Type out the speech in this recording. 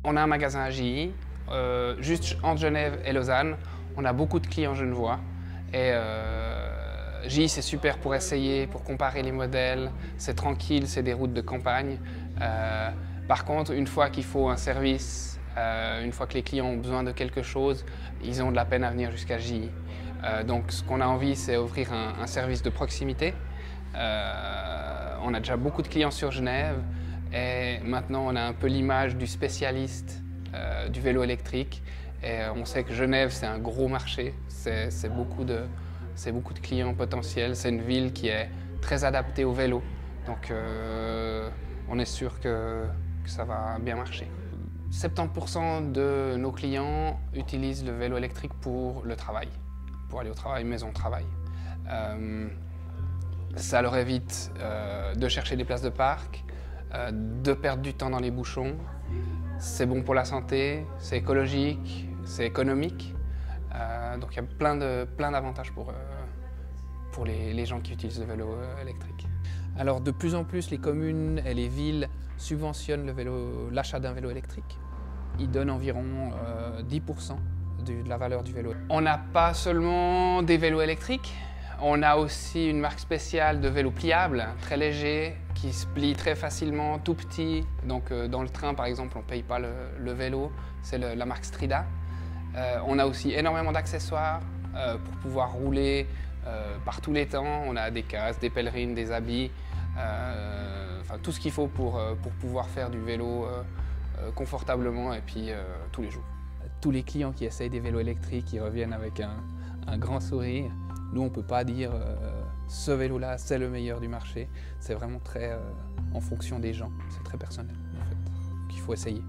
On a un magasin à Gilly, juste entre Genève et Lausanne. On a beaucoup de clients genevois. Et Gilly, c'est super pour essayer, pour comparer les modèles. C'est tranquille, c'est des routes de campagne. Par contre, une fois qu'il faut un service, une fois que les clients ont besoin de quelque chose, ils ont de la peine à venir jusqu'à Gilly. Donc ce qu'on a envie, c'est offrir un service de proximité. On a déjà beaucoup de clients sur Genève et maintenant on a un peu l'image du spécialiste du vélo électrique. Et on sait que Genève, c'est un gros marché, c'est beaucoup de clients potentiels. C'est une ville qui est très adaptée au vélo. Donc on est sûr que ça va bien marcher. 70% de nos clients utilisent le vélo électrique pour le travail, pour aller au travail, maison, travail. Ça leur évite de chercher des places de parc, de perdre du temps dans les bouchons. C'est bon pour la santé, c'est écologique, c'est économique. Donc il y a plein d'avantages pour les gens qui utilisent le vélo électrique. Alors de plus en plus, les communes et les villes subventionnent l'achat d'un vélo électrique. Ils donnent environ 10% de la valeur du vélo. On n'a pas seulement des vélos électriques, on a aussi une marque spéciale de vélos pliables, très légers, qui se plient très facilement, tout petits. Donc dans le train, par exemple, on ne paye pas le vélo, c'est la marque Strida. On a aussi énormément d'accessoires pour pouvoir rouler par tous les temps. On a des casques, des pèlerines, des habits, enfin, tout ce qu'il faut pour pouvoir faire du vélo confortablement et puis tous les jours. Tous les clients qui essayent des vélos électriques, ils reviennent avec un grand sourire. Nous, on ne peut pas dire ce vélo-là, c'est le meilleur du marché. C'est vraiment très en fonction des gens, c'est très personnel en fait. Donc, il faut essayer.